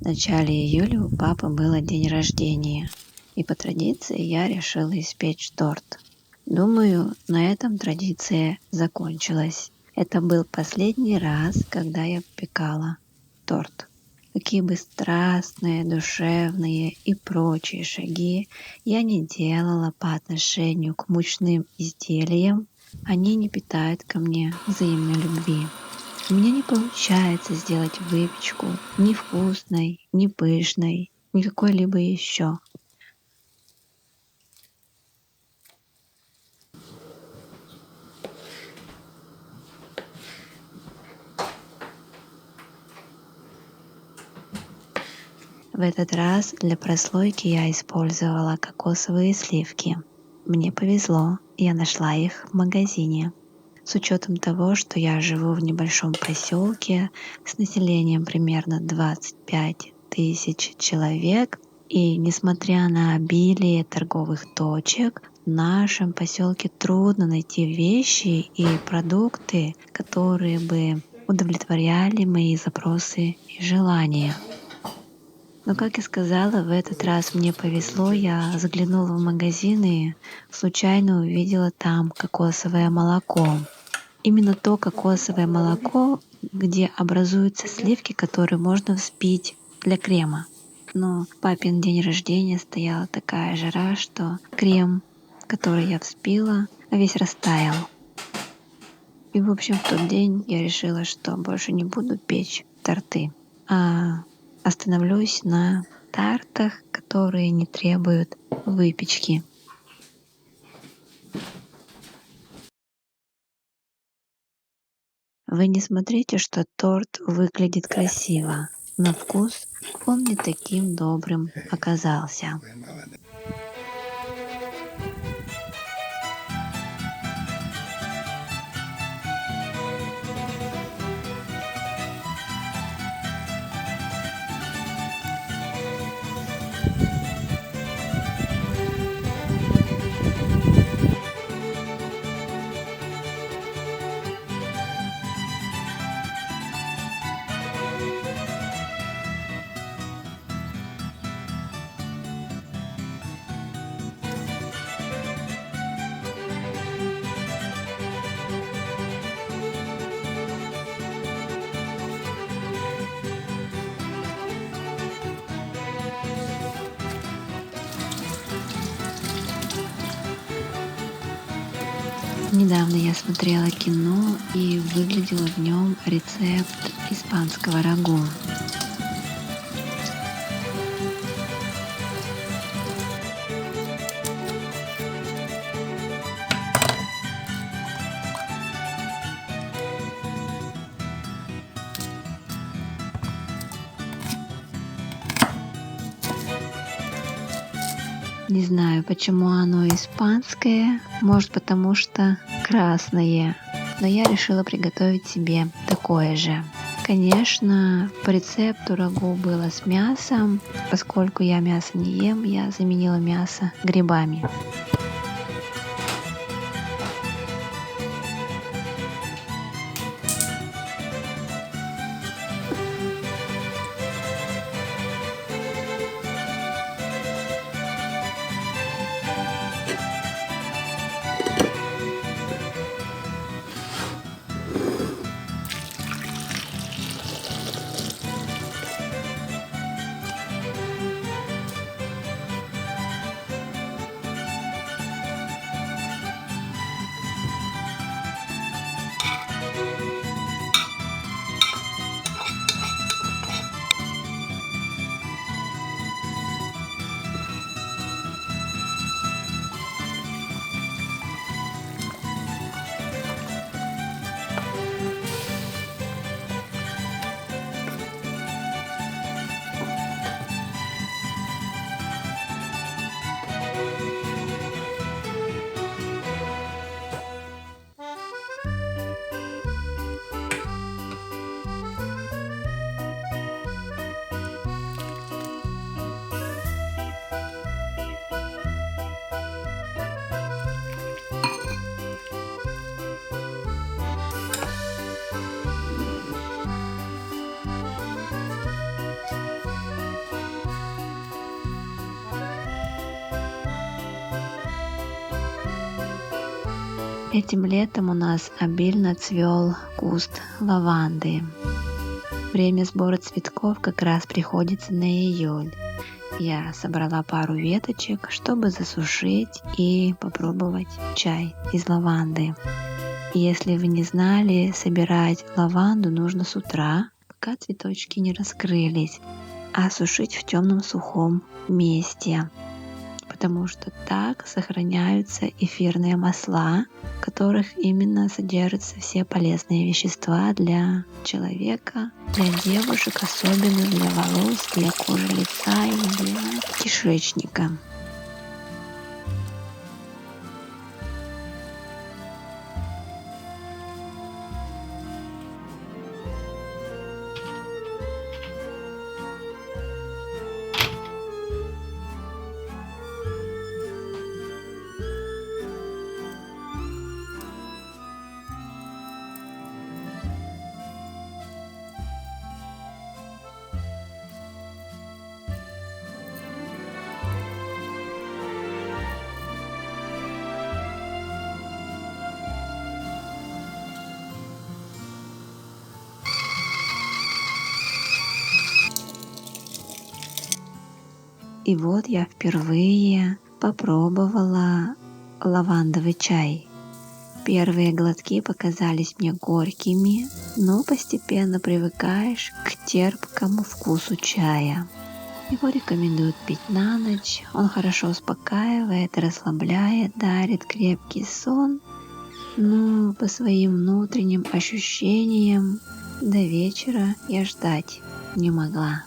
В начале июля у папы был день рождения, и по традиции я решила испечь торт. Думаю, на этом традиция закончилась. Это был последний раз, когда я пекала торт. Какие бы страстные, душевные и прочие шаги я не делала по отношению к мучным изделиям, они не питают ко мне взаимной любви. У меня не получается сделать выпечку ни вкусной, ни пышной, ни какой-либо еще. В этот раз для прослойки я использовала кокосовые сливки. Мне повезло, я нашла их в магазине. С учетом того, что я живу в небольшом поселке с населением примерно 25 тысяч человек, и несмотря на обилие торговых точек, в нашем поселке трудно найти вещи и продукты, которые бы удовлетворяли мои запросы и желания. Но, как я сказала, в этот раз мне повезло, я заглянула в магазин и случайно увидела там кокосовое молоко. Именно то кокосовое молоко, где образуются сливки, которые можно взбить для крема. Но в папин день рождения стояла такая жара, что крем, который я взбила, весь растаял. И в общем в тот день я решила, что больше не буду печь торты, а остановлюсь на тартах, которые не требуют выпечки. Вы не смотрите, что торт выглядит красиво, но вкус он не таким добрым оказался. Недавно я смотрела кино и выглядела в нем рецепт испанского рагу. Не знаю, почему оно испанское, может потому что красное, но я решила приготовить себе такое же. Конечно, по рецепту рагу было с мясом, поскольку я мясо не ем, я заменила мясо грибами. Этим летом у нас обильно цвел куст лаванды. Время сбора цветков как раз приходится на июль. Я собрала пару веточек, чтобы засушить и попробовать чай из лаванды. Если вы не знали, собирать лаванду нужно с утра, пока цветочки не раскрылись, а сушить в темном сухом месте, потому что так сохраняются эфирные масла, в которых именно содержатся все полезные вещества для человека, для девушек, особенно для волос, для кожи лица и для кишечника. И вот я впервые попробовала лавандовый чай. Первые глотки показались мне горькими, но постепенно привыкаешь к терпкому вкусу чая. Его рекомендуют пить на ночь, он хорошо успокаивает, расслабляет, дарит крепкий сон, но по своим внутренним ощущениям до вечера я ждать не могла.